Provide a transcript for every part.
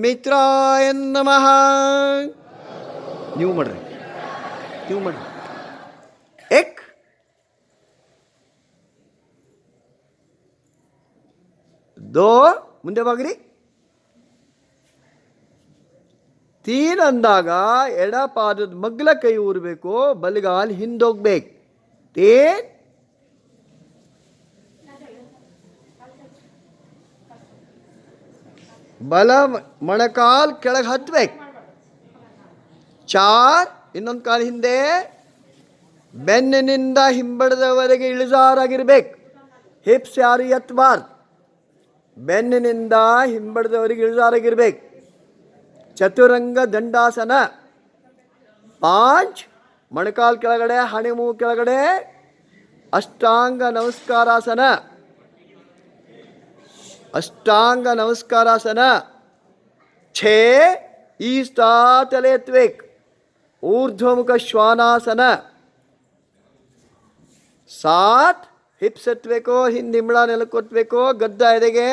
ಮಿತ್ರಾಯ ನಮಃ. ನೀವು ಮಾಡ್ರಿ, ನೀವು ಮಾಡ್ರಿ. ಏಕ್, ದೋ, ಮುಂದೆ ಬಾಗ್ರಿ. ತೀನ್ ಅಂದಾಗ ಎಡ ಪಾದದ ಮಗ್ಲ ಕೈ ಊರಬೇಕು, ಬಲಗಾಲ್ ಹಿಂದೋಗ್ಬೇಕು. ತೀನ್, ಬಲ ಮೊಣಕಾಲ್ ಕೆಳಗೆ ಹತ್ಬೇಕು. ಚಾರ್, ಇನ್ನೊಂದು ಕಾಲು ಹಿಂದೆ, ಬೆನ್ನಿನಿಂದ ಹಿಂಬಡದವರೆಗೆ ಇಳಿಜಾರಾಗಿರ್ಬೇಕು. ಹಿಪ್ಸ್ ಯಾರು ಎತ್ತಬಾರ್ದು, ಬೆನ್ನಿನಿಂದ ಹಿಂಬಡದವರೆಗೆ ಇಳಿಜಾರಾಗಿರ್ಬೇಕು. ಚತುರಂಗ ದಂಡಾಸನ. 5, ಮೊಣಕಾಲ್ ಕೆಳಗಡೆ, ಹಣೆ ಮೂಗು ಕೆಳಗಡೆ. ಅಷ್ಟಾಂಗ ನಮಸ್ಕಾರಾಸನ. ಅಷ್ಟಾಂಗ ನಮಸ್ಕಾರಾಸನ. 6, ಈಸ್ಟ ತಲೆ ಎತ್ತಬೇಕು, ಊರ್ಧ್ವಮುಖ ಶ್ವಾನಾಸನ. 7, ಹಿಪ್ಸ್ ಎತ್ತಬೇಕು, ಹಿಂದೆ ಹಿಂಬಳ ನೆಲಕ್ಕೊತ್ಬೇಕು, ಗದ್ದ ಎದೆಗೆ,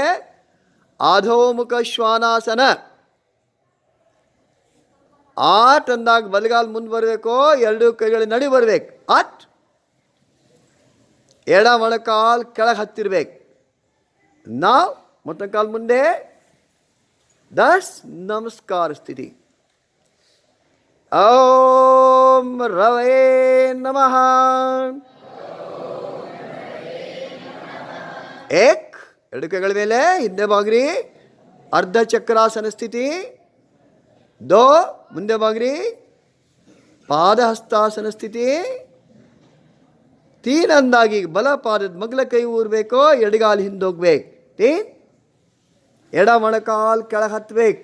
ಅಧೋಮುಖ ಶ್ವಾನಾಸನ. 8 ಅಂದಾಗ ಬಲಗಾಲ್ ಮುಂದೆ ಬರಬೇಕು, ಎರಡು ಕೈಗಳ ನಡಿ ಬರಬೇಕು. 8, ಎಡ ಮೊಣಕಾಲ್ ಕೆಳಗೆ ಹತ್ತಿರ್ಬೇಕು. ನಾವು ಮೊತ್ತ ಕಾಲ್ ಮುಂದೆ. 10, ನಮಸ್ಕಾರ ಸ್ಥಿತಿ. ಓಂ ರವೇ ನಮಃ. ಏಕ್, ಎರಡು ಕೈಗಳ ಮೇಲೆ ಹಿಂದೆ ಬಾಗ್ರಿ, ಅರ್ಧ ಚಕ್ರಾಸನ ಸ್ಥಿತಿ. ದೋ, ಮುಂದೆ ಬಾಗ್ರಿ, ಪಾದಹಸ್ತಾಸನ ಸ್ಥಿತಿ. ತೀನ್ ಅಂದಾಗಿ ಬಲ ಪಾದದ ಮಗ್ಲ ಕೈ ಊರಬೇಕು, ಎಡಗಾಲು ಹಿಂದೋಗ್ಬೇಕು. ತೀನ್, ಎಡ ಮೊಣಕಾಲ್ ಕೆಳಗೆ ಹತ್ಬೇಕು.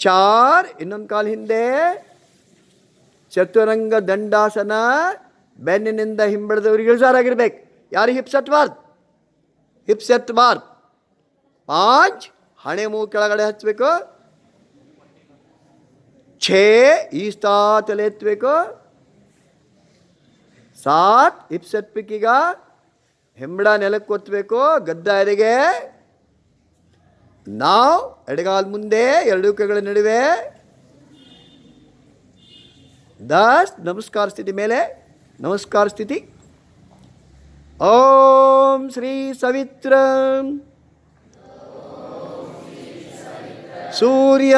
4, ಇನ್ನೊಂದು ಕಾಲು ಹಿಂದೆ, ಚತುರಂಗ ದಂಡಾಸನ. ಬೆನ್ನಿನಿಂದ ಹಿಂಬಡದವ್ರಿಗೆ ಇಳಿಜಾರಾಗಿರ್ಬೇಕು. ಯಾರು ಹಿಪ್ಸ್ ಎತ್ತಬಾರ್ದು, ಹಿಪ್ಸ್ ಎತ್ತಬಾರ್ದು. 5, ಹಣೆ ಮೂಗು ಕೆಳಗಡೆ ಹಚ್ಚಬೇಕು. 6, ಈಸ್ಟ ತಲೆ ಎತ್ತಬೇಕು. 7, ಹಿಪ್ಸ್ ಎತ್ತಬೇಕೀಗ, ಹಿಂಬಡ ನೆಲಕ್ಕೆ ಒತ್ತಬೇಕು, ಗದ್ದ ಎದೆಗೆ. ನಾವು ಎಡಗಾಲ್ ಮುಂದೆ, ಎರಡು ಕೈಗಳ ನಡುವೆ. 10, ನಮಸ್ಕಾರ ಸ್ಥಿತಿ ಮೇಲೆ, ನಮಸ್ಕಾರ ಸ್ಥಿತಿ. ಓಂ ಶ್ರೀ ಸವಿತ್ರ ಸೂರ್ಯ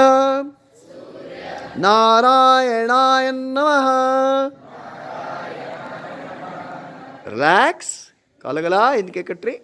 ನಾರಾಯಣಾಯ ನಮಃ. ರಿಲ್ಯಾಕ್ಸ್, ಕಾಲುಗಳ ಹಿಂದಕ್ಕೆ ಕಟ್ರಿ.